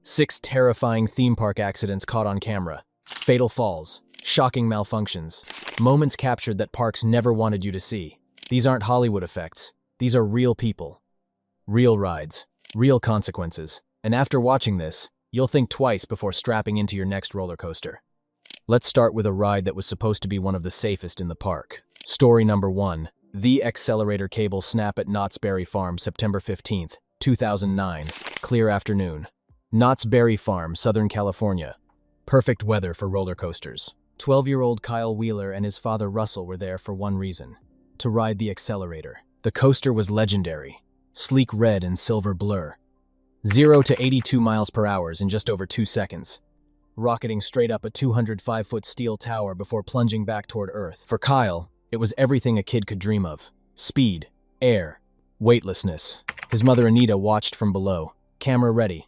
6 terrifying theme park accidents caught on camera. Fatal falls, shocking malfunctions, moments captured that parks never wanted you to see. These aren't Hollywood effects. These are real people. Real rides, real consequences. And after watching this, you'll think twice before strapping into your next roller coaster. Let's start with a ride that was supposed to be one of the safest in the park. Story number 1. The Xcelerator cable snap at Knott's Berry Farm, September 15th, 2009. Clear afternoon. Knott's Berry Farm, Southern California. Perfect weather for roller coasters. 12-year-old Kyle Wheeler and his father Russell were there for one reason: to ride the Xcelerator. The coaster was legendary. Sleek red and silver blur. 0 to 82 miles per hour in just over 2 seconds. Rocketing straight up a 205-foot steel tower before plunging back toward Earth. For Kyle, it was everything a kid could dream of. Speed, air, weightlessness. His mother Anita watched from below, camera ready,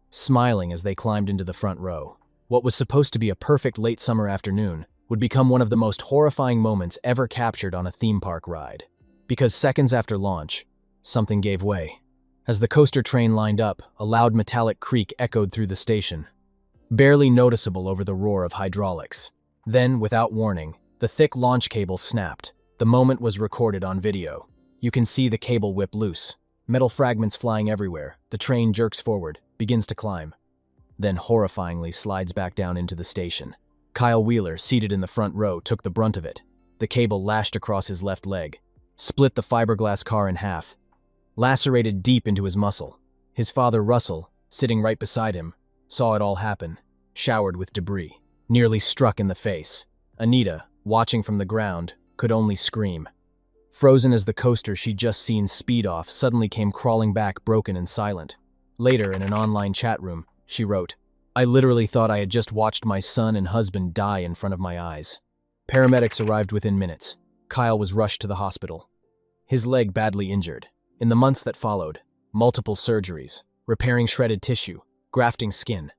smiling as they climbed into the front row. What was supposed to be a perfect late summer afternoon would become one of the most horrifying moments ever captured on a theme park ride. Because seconds after launch, something gave way. As the coaster train lined up, a loud metallic creak echoed through the station, barely noticeable over the roar of hydraulics. Then, without warning, the thick launch cable snapped. The moment was recorded on video. You can see the cable whip loose, metal fragments flying everywhere. The train jerks forward, begins to climb, then horrifyingly slides back down into the station. Kyle Wheeler, seated in the front row, took the brunt of it. The cable lashed across his left leg, split the fiberglass car in half, lacerated deep into his muscle. His father Russell, sitting right beside him, saw it all happen, showered with debris, nearly struck in the face. Anita, watching from the ground, could only scream. Frozen as the coaster she'd just seen speed off suddenly came crawling back, broken and silent. Later, in an online chat room, she wrote, "I literally thought I had just watched my son and husband die in front of my eyes." Paramedics arrived within minutes. Kyle was rushed to the hospital, his leg badly injured. In the months that followed, multiple surgeries, repairing shredded tissue, grafting skin,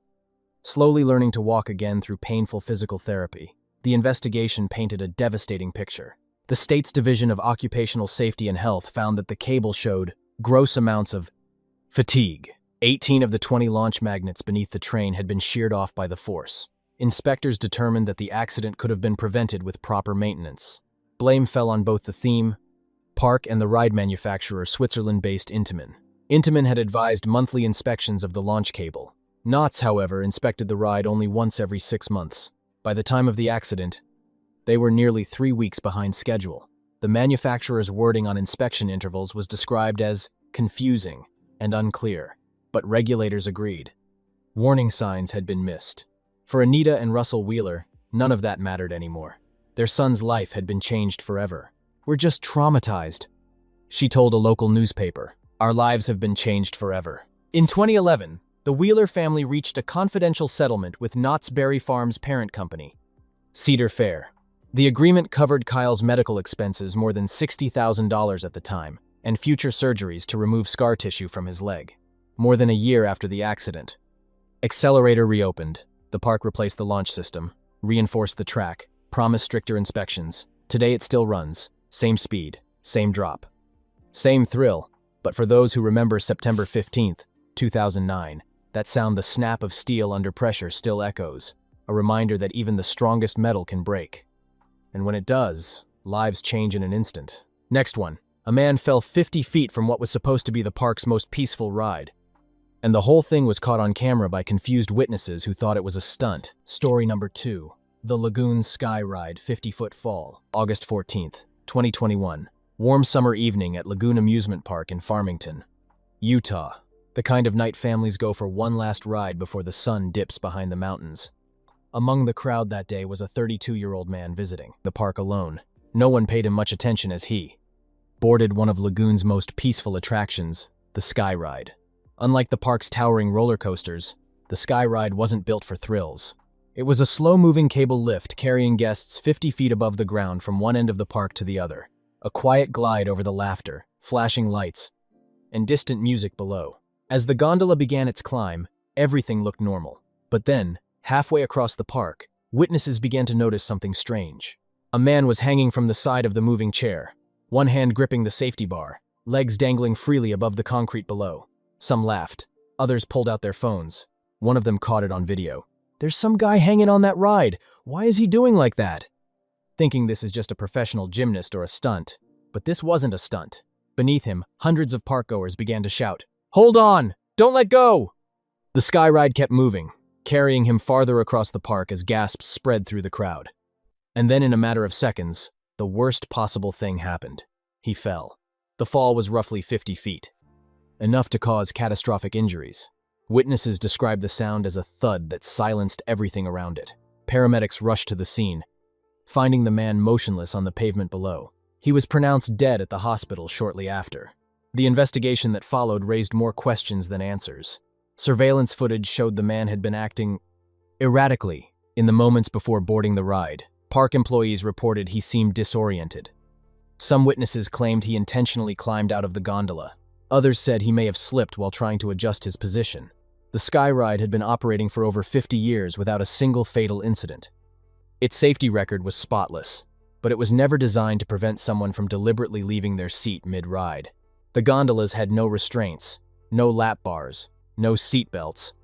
slowly learning to walk again through painful physical therapy. The investigation painted a devastating picture. The state's Division of Occupational Safety and Health found that the cable showed gross amounts of fatigue. 18 of the 20 launch magnets beneath the train had been sheared off by the force. Inspectors determined that the accident could have been prevented with proper maintenance. Blame fell on both the theme park and the ride manufacturer, Switzerland-based Intamin. Intamin had advised monthly inspections of the launch cable. Knott's, however, inspected the ride only once every 6 months. By the time of the accident, they were nearly 3 weeks behind schedule. The manufacturer's wording on inspection intervals was described as confusing and unclear, but regulators agreed. Warning signs had been missed. For Anita and Russell Wheeler, none of that mattered anymore. Their son's life had been changed forever. "We're just traumatized," she told a local newspaper. "Our lives have been changed forever." In 2011, the Wheeler family reached a confidential settlement with Knott's Berry Farm's parent company, Cedar Fair. The agreement covered Kyle's medical expenses, more than $60,000 at the time, and future surgeries to remove scar tissue from his leg. More than a year after the accident, Xcelerator reopened. The park replaced the launch system, reinforced the track, promised stricter inspections. Today it still runs. Same speed, same drop, same thrill. But for those who remember September 15th, 2009, that sound, the snap of steel under pressure, still echoes. A reminder that even the strongest metal can break. And when it does, lives change in an instant. Next one. A man fell 50 feet from what was supposed to be the park's most peaceful ride. And the whole thing was caught on camera by confused witnesses who thought it was a stunt. Story number 2. The Lagoon Sky Ride 50-foot fall. August 14th, 2021. Warm summer evening at Lagoon Amusement Park in Farmington, Utah. The kind of night families go for one last ride before the sun dips behind the mountains. Among the crowd that day was a 32-year-old man visiting the park alone. No one paid him much attention as he boarded one of Lagoon's most peaceful attractions, the Sky Ride. Unlike the park's towering roller coasters, the Sky Ride wasn't built for thrills. It was a slow-moving cable lift carrying guests 50 feet above the ground from one end of the park to the other. A quiet glide over the laughter, flashing lights, and distant music below. As the gondola began its climb, everything looked normal. But then, halfway across the park, witnesses began to notice something strange. A man was hanging from the side of the moving chair, one hand gripping the safety bar, legs dangling freely above the concrete below. Some laughed, others pulled out their phones. One of them caught it on video. "There's some guy hanging on that ride. Why is he doing like that?" Thinking this is just a professional gymnast or a stunt. But this wasn't a stunt. Beneath him, hundreds of parkgoers began to shout, "Hold on! Don't let go!" The Sky Ride kept moving, carrying him farther across the park as gasps spread through the crowd. And then in a matter of seconds, the worst possible thing happened. He fell. The fall was roughly 50 feet. Enough to cause catastrophic injuries. Witnesses described the sound as a thud that silenced everything around it. Paramedics rushed to the scene, finding the man motionless on the pavement below. He was pronounced dead at the hospital shortly after. The investigation that followed raised more questions than answers. Surveillance footage showed the man had been acting erratically in the moments before boarding the ride. Park employees reported he seemed disoriented. Some witnesses claimed he intentionally climbed out of the gondola. Others said he may have slipped while trying to adjust his position. The Sky Ride had been operating for over 50 years without a single fatal incident. Its safety record was spotless, but it was never designed to prevent someone from deliberately leaving their seat mid-ride. The gondolas had no restraints, no lap bars, no seat belts,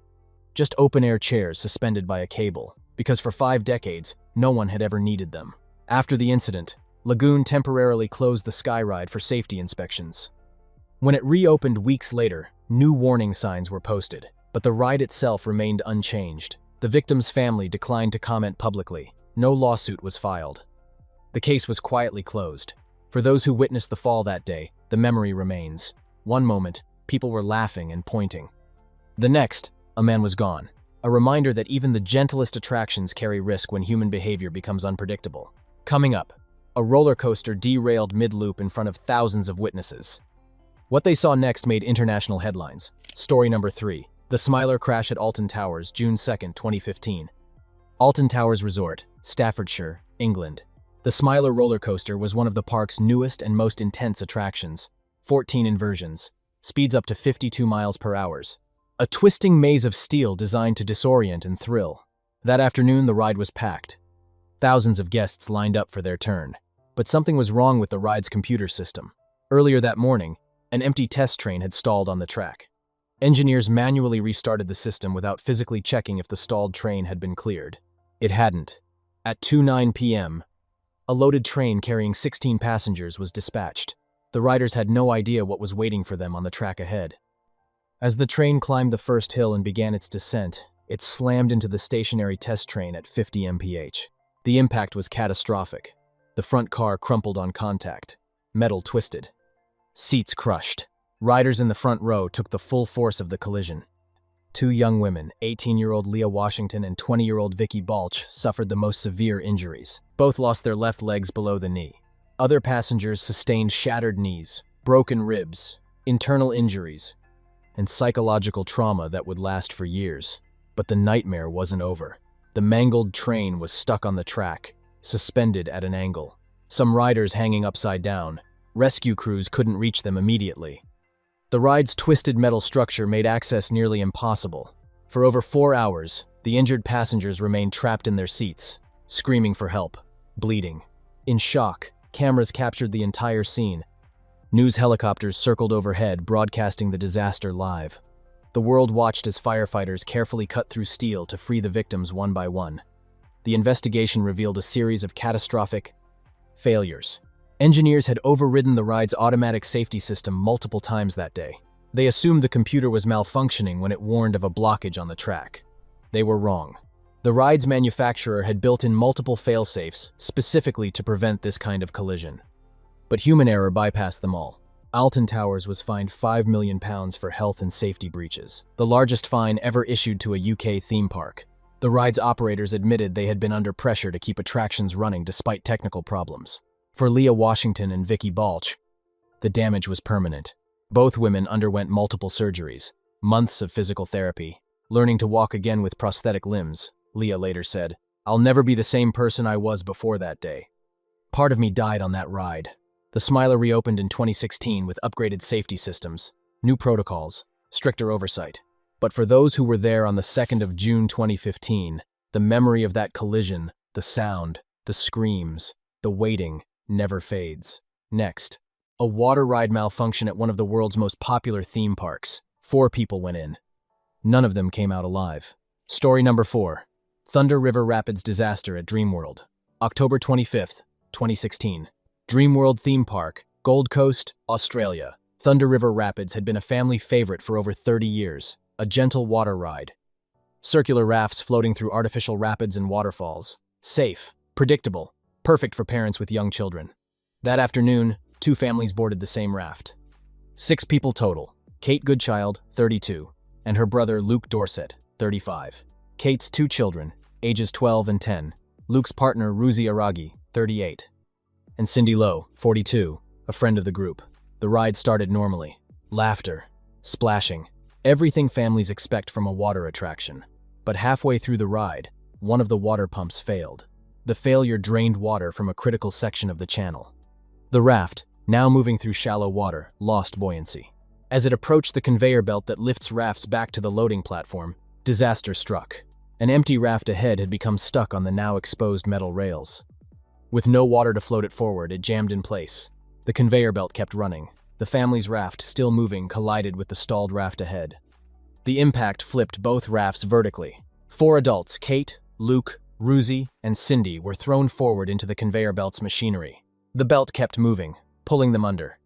just open-air chairs suspended by a cable, because for 5 decades, no one had ever needed them. After the incident, Lagoon temporarily closed the Sky Ride for safety inspections. When it reopened weeks later, new warning signs were posted, but the ride itself remained unchanged. The victim's family declined to comment publicly. No lawsuit was filed. The case was quietly closed. For those who witnessed the fall that day, the memory remains. One moment, people were laughing and pointing. The next, a man was gone. A reminder that even the gentlest attractions carry risk when human behavior becomes unpredictable. Coming up, a roller coaster derailed mid-loop in front of thousands of witnesses. What they saw next made international headlines. Story number 3. The Smiler crash at Alton Towers, June 2, 2015. Alton Towers Resort, Staffordshire, England. The Smiler roller coaster was one of the park's newest and most intense attractions. 14 inversions. Speeds up to 52 miles per hour. A twisting maze of steel designed to disorient and thrill. That afternoon, the ride was packed. Thousands of guests lined up for their turn. But something was wrong with the ride's computer system. Earlier that morning, an empty test train had stalled on the track. Engineers manually restarted the system without physically checking if the stalled train had been cleared. It hadn't. At 2:09 p.m., a loaded train carrying 16 passengers was dispatched. The riders had no idea what was waiting for them on the track ahead. As the train climbed the first hill and began its descent, it slammed into the stationary test train at 50 mph. The impact was catastrophic. The front car crumpled on contact. Metal twisted. Seats crushed. Riders in the front row took the full force of the collision. 2 young women, 18-year-old Leah Washington and 20-year-old Vicky Balch, suffered the most severe injuries. Both lost their left legs below the knee. Other passengers sustained shattered knees, broken ribs, internal injuries, and psychological trauma that would last for years. But the nightmare wasn't over. The mangled train was stuck on the track, suspended at an angle. Some riders hanging upside down. Rescue crews couldn't reach them immediately. The ride's twisted metal structure made access nearly impossible. For over 4 hours, the injured passengers remained trapped in their seats, screaming for help, bleeding. In shock, cameras captured the entire scene. News helicopters circled overhead, broadcasting the disaster live. The world watched as firefighters carefully cut through steel to free the victims one by one. The investigation revealed a series of catastrophic failures. Engineers had overridden the ride's automatic safety system multiple times that day. They assumed the computer was malfunctioning when it warned of a blockage on the track. They were wrong. The ride's manufacturer had built in multiple fail-safes specifically to prevent this kind of collision. But human error bypassed them all. Alton Towers was fined £5 million for health and safety breaches, the largest fine ever issued to a UK theme park. The ride's operators admitted they had been under pressure to keep attractions running despite technical problems. For Leah Washington and Vicky Balch, the damage was permanent. Both women underwent multiple surgeries, months of physical therapy, learning to walk again with prosthetic limbs. Leah later said, "I'll never be the same person I was before that day. Part of me died on that ride." The Smiler reopened in 2016 with upgraded safety systems, new protocols, stricter oversight. But for those who were there on the 2nd of June 2015, the memory of that collision, the sound, the screams, the waiting, never fades. Next, a water ride malfunction at one of the world's most popular theme parks. 4 people went in. None of them came out alive. Story number 4. Thunder River Rapids Disaster at Dreamworld. October 25th, 2016. Dreamworld Theme Park, Gold Coast, Australia. Thunder River Rapids had been a family favorite for over 30 years. A gentle water ride. Circular rafts floating through artificial rapids and waterfalls. Safe, predictable, perfect for parents with young children. That afternoon, 2 families boarded the same raft. 6 people total. Kate Goodchild, 32, and her brother Luke Dorset, 35. Kate's 2 children, ages 12 and 10. Luke's partner Ruzi Aragi, 38. And Cindy Lowe, 42, a friend of the group. The ride started normally. Laughter, splashing, everything families expect from a water attraction. But halfway through the ride, one of the water pumps failed. The failure drained water from a critical section of the channel. The raft, now moving through shallow water, lost buoyancy. As it approached the conveyor belt that lifts rafts back to the loading platform, disaster struck. An empty raft ahead had become stuck on the now exposed metal rails. With no water to float it forward, it jammed in place. The conveyor belt kept running. The family's raft, still moving, collided with the stalled raft ahead. The impact flipped both rafts vertically. 4 adults, Kate, Luke, Ruzi, and Cindy, were thrown forward into the conveyor belt's machinery. The belt kept moving, pulling them under.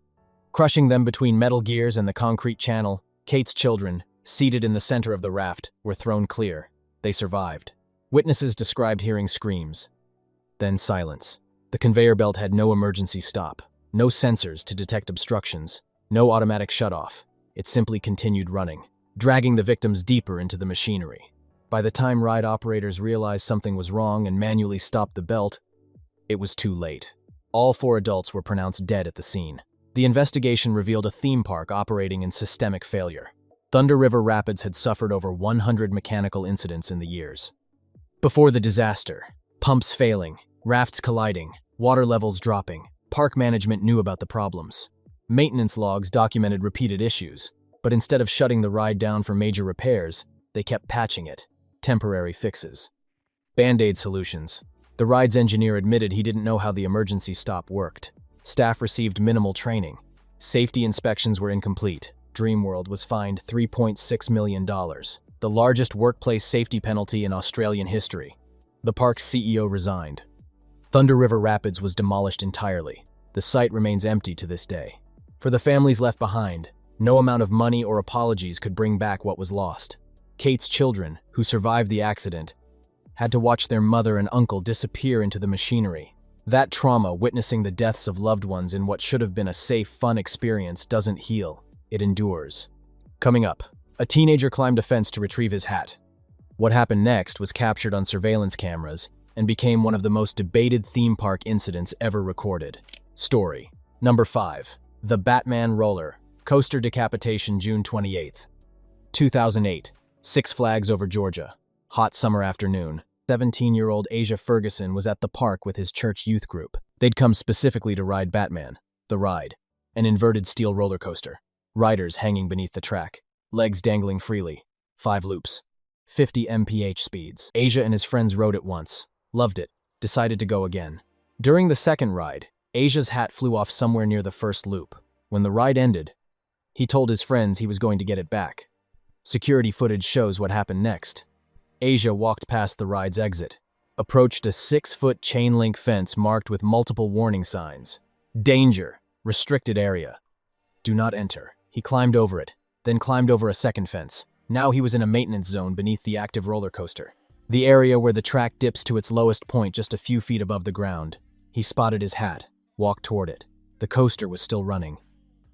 Crushing them between metal gears and the concrete channel, Kate's children, seated in the center of the raft, were thrown clear. They survived. Witnesses described hearing screams. Then silence. The conveyor belt had no emergency stop, no sensors to detect obstructions, no automatic shutoff. It simply continued running, dragging the victims deeper into the machinery. By the time ride operators realized something was wrong and manually stopped the belt, it was too late. All 4 adults were pronounced dead at the scene. The investigation revealed a theme park operating in systemic failure. Thunder River Rapids had suffered over 100 mechanical incidents in the years. Before the disaster, pumps failing, rafts colliding, water levels dropping, park management knew about the problems. Maintenance logs documented repeated issues, but instead of shutting the ride down for major repairs, they kept patching it. Temporary fixes. Band-aid solutions. The ride's engineer admitted he didn't know how the emergency stop worked. Staff received minimal training. Safety inspections were incomplete. Dreamworld was fined $3.6 million, the largest workplace safety penalty in Australian history. The park's CEO resigned. Thunder River Rapids was demolished entirely. The site remains empty to this day. For the families left behind, no amount of money or apologies could bring back what was lost. Kate's children, who survived the accident, had to watch their mother and uncle disappear into the machinery. That trauma, witnessing the deaths of loved ones in what should have been a safe, fun experience, doesn't heal. It endures. Coming up, a teenager climbed a fence to retrieve his hat. What happened next was captured on surveillance cameras and became one of the most debated theme park incidents ever recorded. Story number 5. The Batman Roller. Coaster decapitation June 28th. 2008. Six Flags over Georgia. Hot summer afternoon. 17-year-old Asia Ferguson was at the park with his church youth group. They'd come specifically to ride Batman, the ride, an inverted steel roller coaster. Riders hanging beneath the track, legs dangling freely. 5 loops. 50 mph speeds. Asia and his friends rode it once, loved it, decided to go again. During the second ride, Asia's hat flew off somewhere near the first loop. When the ride ended, he told his friends he was going to get it back. Security footage shows what happened next. Asia walked past the ride's exit, approached a 6-foot chain-link fence marked with multiple warning signs. Danger, restricted area, do not enter. He climbed over it, then climbed over a second fence. Now he was in a maintenance zone beneath the active roller coaster, the area where the track dips to its lowest point just a few feet above the ground. He spotted his hat, walked toward it. The coaster was still running.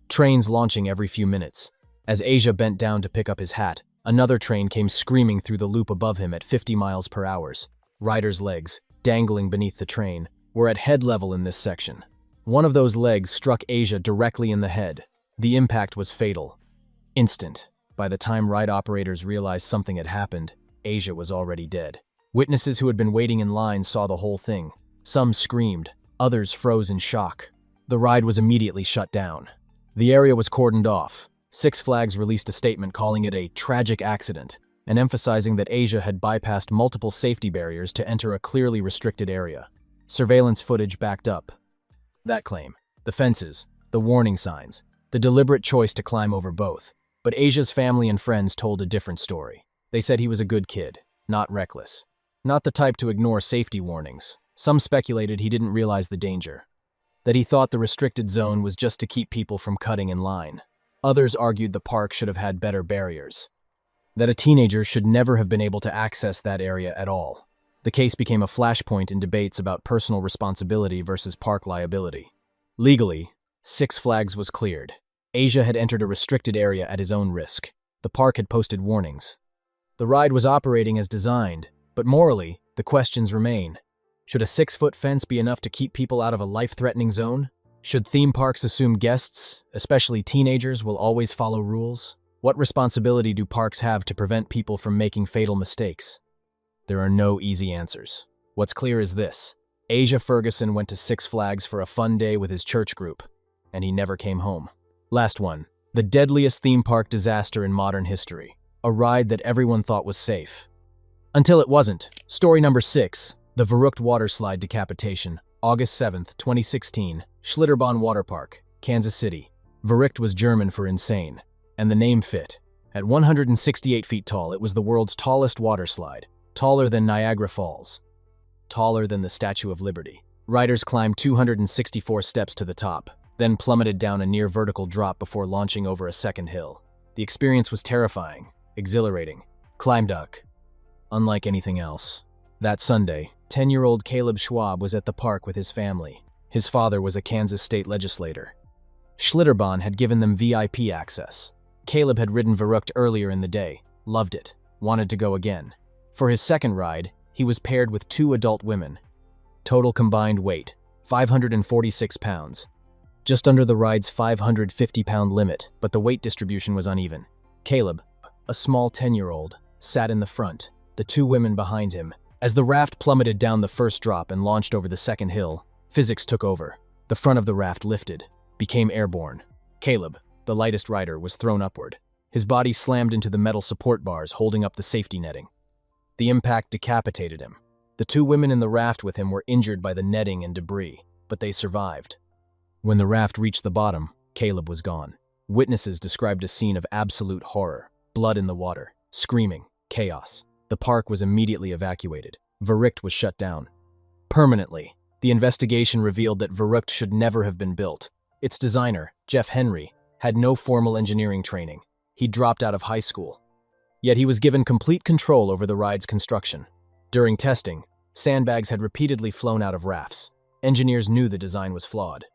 Trains launching every few minutes. As Asia bent down to pick up his hat, another train came screaming through the loop above him at 50 miles per hour. Riders' legs, dangling beneath the train, were at head level in this section. One of those legs struck Asia directly in the head. The impact was fatal. Instant. By the time ride operators realized something had happened, Asia was already dead. Witnesses who had been waiting in line saw the whole thing. Some screamed, others froze in shock. The ride was immediately shut down. The area was cordoned off. Six Flags released a statement calling it a tragic accident and emphasizing that Asia had bypassed multiple safety barriers to enter a clearly restricted area. Surveillance footage backed up that claim. The fences, the warning signs, the deliberate choice to climb over both. But Asia's family and friends told a different story. They said he was a good kid, not reckless. Not the type to ignore safety warnings. Some speculated he didn't realize the danger, that he thought the restricted zone was just to keep people from cutting in line. Others argued the park should have had better barriers, that a teenager should never have been able to access that area at all. The case became a flashpoint in debates about personal responsibility versus park liability. Legally, Six Flags was cleared. Asia had entered a restricted area at his own risk. The park had posted warnings. The ride was operating as designed, but morally, the questions remain. Should a 6-foot fence be enough to keep people out of a life-threatening zone? Should theme parks assume guests, especially teenagers, will always follow rules? What responsibility do parks have to prevent people from making fatal mistakes? There are no easy answers. What's clear is this. Asia Ferguson went to Six Flags for a fun day with his church group, and he never came home. Last one. The deadliest theme park disaster in modern history. A ride that everyone thought was safe. Until it wasn't. Story number 6. The Verrückt water slide decapitation. August 7, 2016. Schlitterbahn Water Park, Kansas City. Verrückt was German for insane, and the name fit. At 168 feet tall, it was the world's tallest water slide. Taller than Niagara Falls. Taller than the Statue of Liberty. Riders climbed 264 steps to the top, then plummeted down a near vertical drop before launching over a second hill. The experience was terrifying, exhilarating, climb duck, unlike anything else. That Sunday, 10-year-old Caleb Schwab was at the park with his family. His father was a Kansas state legislator. Schlitterbahn had given them VIP access. Caleb had ridden Verrückt earlier in the day, loved it, wanted to go again. For his second ride, he was paired with 2 adult women. Total combined weight, 546 pounds. Just under the ride's 550-pound limit, but the weight distribution was uneven. Caleb, a small 10-year-old, sat in the front, the 2 women behind him. As the raft plummeted down the first drop and launched over the second hill, physics took over. The front of the raft lifted, became airborne. Caleb, the lightest rider, was thrown upward. His body slammed into the metal support bars holding up the safety netting. The impact decapitated him. The 2 women in the raft with him were injured by the netting and debris, but they survived. When the raft reached the bottom, Caleb was gone. Witnesses described a scene of absolute horror. Blood in the water, screaming, chaos. The park was immediately evacuated. Verrückt was shut down. Permanently. The investigation revealed that Verrückt should never have been built. Its designer, Jeff Henry, had no formal engineering training. He dropped out of high school. Yet he was given complete control over the ride's construction. During testing, sandbags had repeatedly flown out of rafts. Engineers knew the design was flawed.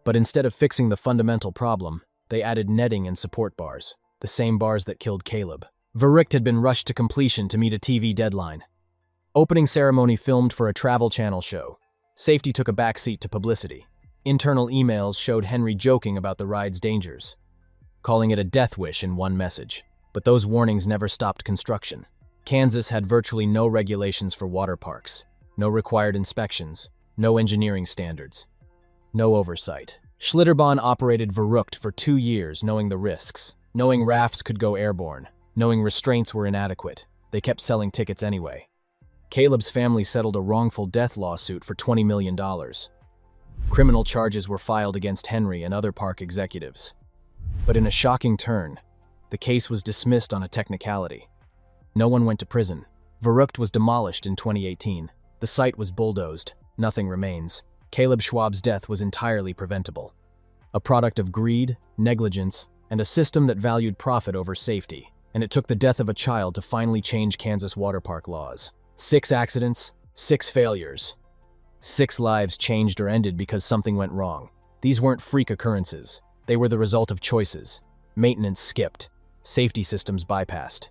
But instead of fixing the fundamental problem, they added netting and support bars, the same bars that killed Caleb. Verrückt had been rushed to completion to meet a TV deadline. Opening ceremony filmed for a Travel Channel show. Safety took a backseat to publicity. Internal emails showed Henry joking about the ride's dangers, calling it a death wish in one message. But those warnings never stopped construction. Kansas had virtually no regulations for water parks, no required inspections, no engineering standards, no oversight. Schlitterbahn operated Verrückt for 2 years, knowing the risks, knowing rafts could go airborne, knowing restraints were inadequate. They kept selling tickets anyway. Caleb's family settled a wrongful death lawsuit for $20 million. Criminal charges were filed against Henry and other park executives. But in a shocking turn, the case was dismissed on a technicality. No one went to prison. Verrückt was demolished in 2018. The site was bulldozed. Nothing remains. Caleb Schwab's death was entirely preventable. A product of greed, negligence, and a system that valued profit over safety. And it took the death of a child to finally change Kansas water park laws. 6 accidents, 6 failures. 6 lives changed or ended because something went wrong. These weren't freak occurrences. They were the result of choices. Maintenance skipped. Safety systems bypassed.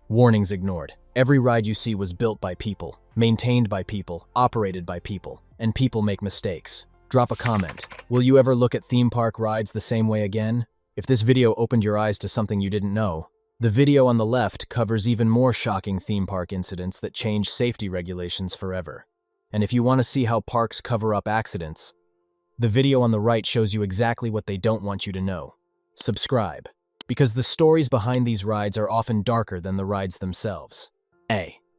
Warnings ignored. Every ride you see was built by people, maintained by people, operated by people, and people make mistakes. Drop a comment. Will you ever look at theme park rides the same way again? If this video opened your eyes to something you didn't know, the video on the left covers even more shocking theme park incidents that changed safety regulations forever. And if you want to see how parks cover up accidents, the video on the right shows you exactly what they don't want you to know. Subscribe, because the stories behind these rides are often darker than the rides themselves. A.